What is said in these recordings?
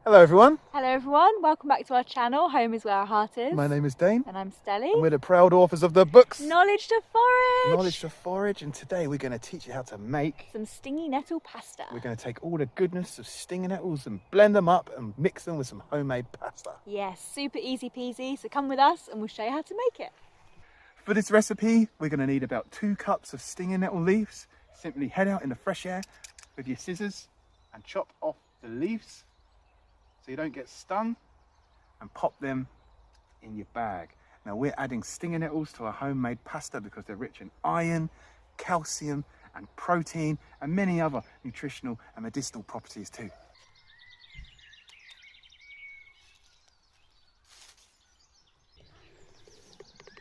Hello everyone. Hello everyone, welcome back to our channel, Home is Where Our Heart Is. My name is Dane. And I'm Stelly. And we're the proud authors of the books Knowledge to Forage! Knowledge to Forage, and today we're going to teach you how to make some stingy nettle pasta. We're going to take all the goodness of stinging nettles and blend them up and mix them with some homemade pasta. Yes, super easy peasy, so come with us and we'll show you how to make it. For this recipe, we're going to need about 2 cups of stinging nettle leaves. Simply head out in the fresh air with your scissors and chop off the leaves so you don't get stung, and pop them in your bag. Now we're adding stinging nettles to our homemade pasta because they're rich in iron, calcium and protein and many other nutritional and medicinal properties too.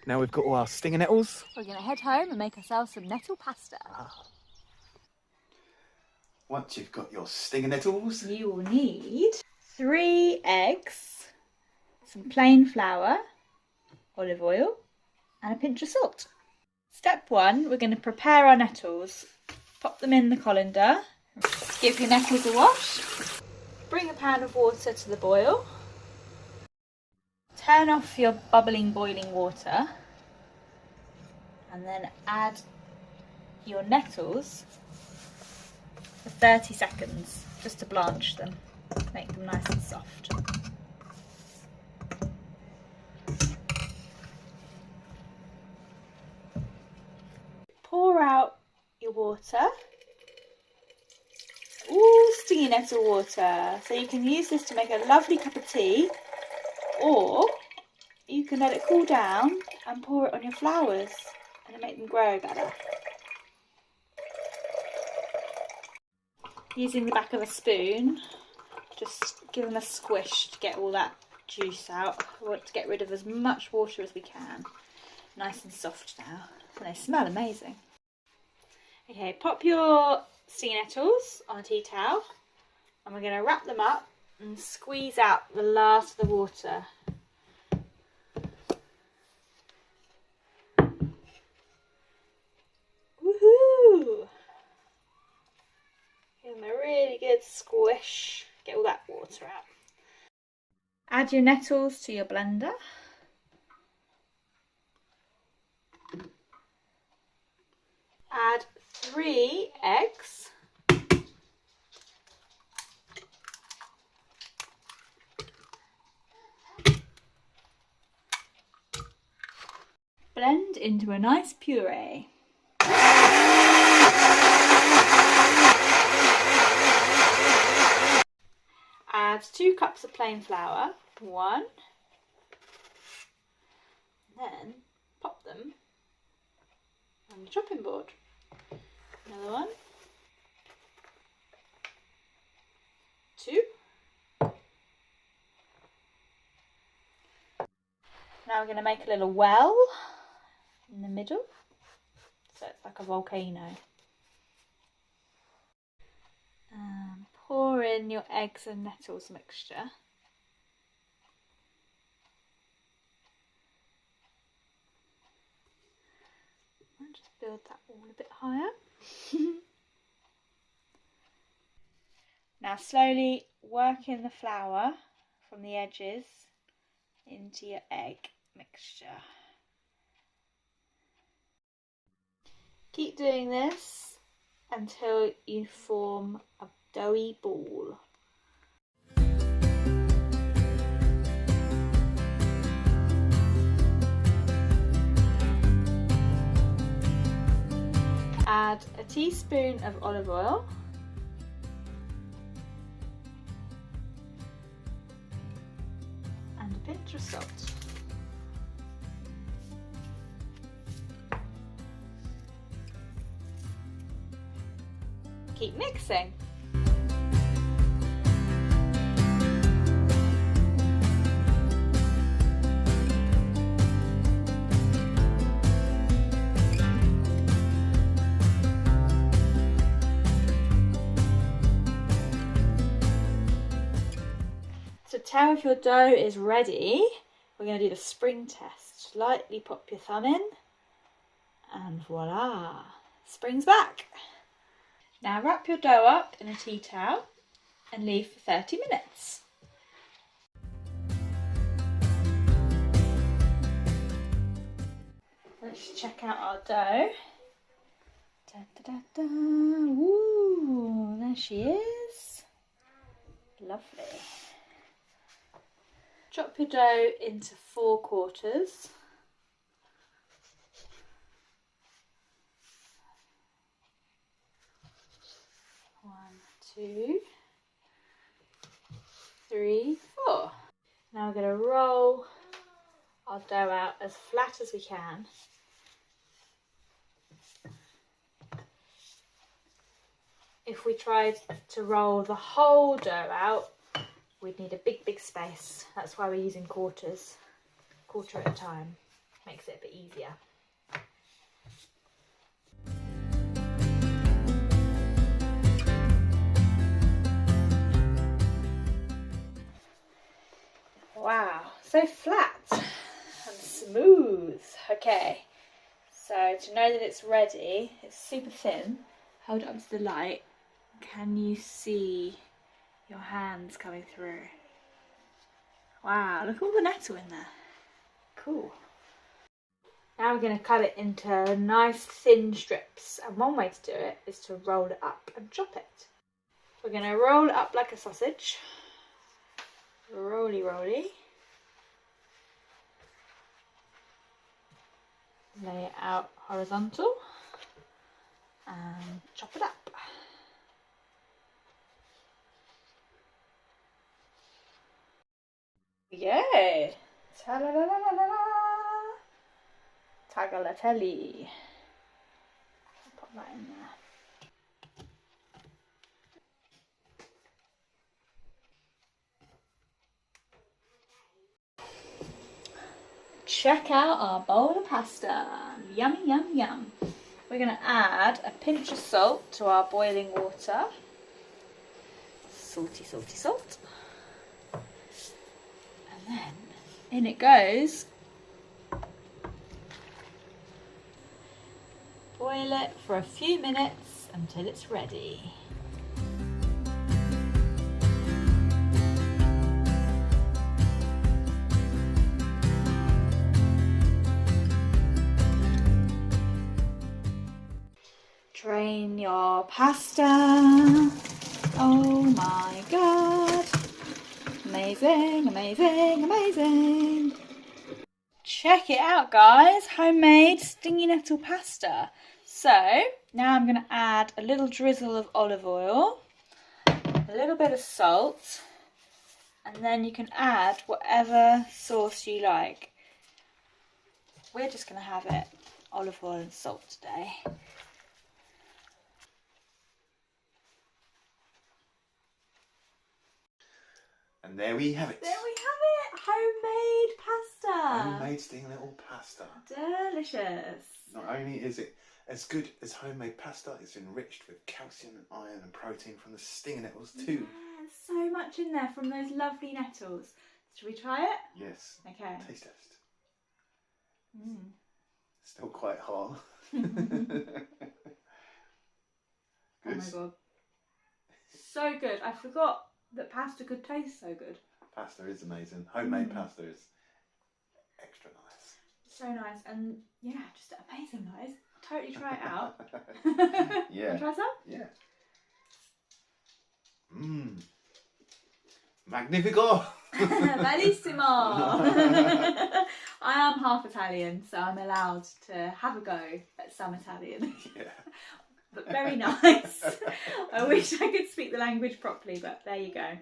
Now we've got all our stinging nettles. We're going to head home and make ourselves some nettle pasta. Once you've got your stinging nettles, you will need 3 eggs, some plain flour, olive oil and a pinch of salt. Step 1, we're going to prepare our nettles. Pop them in the colander, give your nettles a wash, bring a pan of water to the boil, turn off your bubbling boiling water and then add your nettles for 30 seconds just to blanch them, make them nice and soft. Pour out your water. Ooh, stingy nettle water. So you can use this to make a lovely cup of tea, or you can let it cool down and pour it on your flowers and it'll make them grow better. Using the back of a spoon, just give them a squish to get all that juice out. We want to get rid of as much water as we can. Nice and soft now, and they smell amazing. Okay, pop your stinging nettles on a tea towel and we're going to wrap them up and squeeze out the last of the water. Woohoo! Give them a really good squish, get all that water out. Add your nettles to your blender. Add 3 eggs. Blend into a nice puree. Add 2 cups of plain flour, 1, then pop them on the chopping board. Another one, 2. Now we're going to make a little well in the middle, so it's like a volcano. Pour in your eggs and nettles mixture. And just build that all a bit higher. Now slowly work in the flour from the edges into your egg mixture. Keep doing this until you form a doughy ball. Add a teaspoon of olive oil and a pinch of salt. Keep mixing. To tell if your dough is ready, we're going to do the spring test. Lightly pop your thumb in and voila, spring's back. Now wrap your dough up in a tea towel and leave for 30 minutes. Let's check out our dough. Da, da, da, da. Ooh, there she is. Lovely. Chop your dough into 4 quarters. One, 2, 3, 4. Now we're going to roll our dough out as flat as we can. If we tried to roll the whole dough out, we'd need a big space. That's why we're using quarters, quarter at a time. Makes it a bit easier. Wow, so flat and smooth. Okay, so to know that it's ready, it's super thin. Hold it up to the light. Can you see your hands coming through? Wow, look at all the nettle in there. Cool. Now we're going to cut it into nice thin strips, and one way to do it is to roll it up and chop it. We're going to roll it up like a sausage. Roly roly. Lay it out horizontal and chop it up. Yay! Ta-la-la-la-la-la! Tagliatelle. I'll pop that in there. Check out our bowl of pasta. Yummy, yum, yum. We're going to add a pinch of salt to our boiling water. Salty, salty salt. And then in it goes. Boil it for a few minutes until it's ready. Drain your pasta. Oh my god. Amazing, amazing, amazing. Check it out, guys. Homemade stingy nettle pasta. So now I'm going to add a little drizzle of olive oil, a little bit of salt, and then you can add whatever sauce you like. We're just going to have it olive oil and salt today. And there we have it. There we have it. Homemade pasta. Homemade stingy little pasta. Delicious. Not only is it as good as homemade pasta, it's enriched with calcium and iron and protein from the stinging nettles too. Yeah, so much in there from those lovely nettles. Should we try it? Yes. Okay. Taste test. Mm. Still quite hot. Oh my god. So good. I forgot that pasta could taste so good. Pasta is amazing. Homemade pasta is extra nice. So nice, and yeah, just amazing, guys. Totally try it out. Yeah. Wanna try some? Yeah. Mmm. Magnifico! Bellissimo! I am half Italian, so I'm allowed to have a go at some Italian. Yeah. But very nice. I wish I could speak the language properly, but there you go.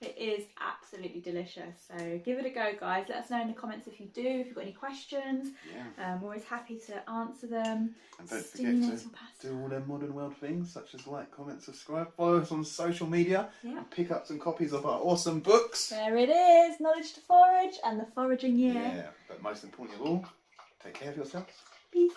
It is absolutely delicious. So give it a go, guys. Let us know in the comments if you do, if you've got any questions. Yeah. We're always happy to answer them. And don't forget to do all them modern world things, such as like, comment, subscribe, follow us on social media, and pick up some copies of our awesome books. There it is, Knowledge to Forage and the Foraging Year. Yeah, but most important of all, take care of yourselves. Peace.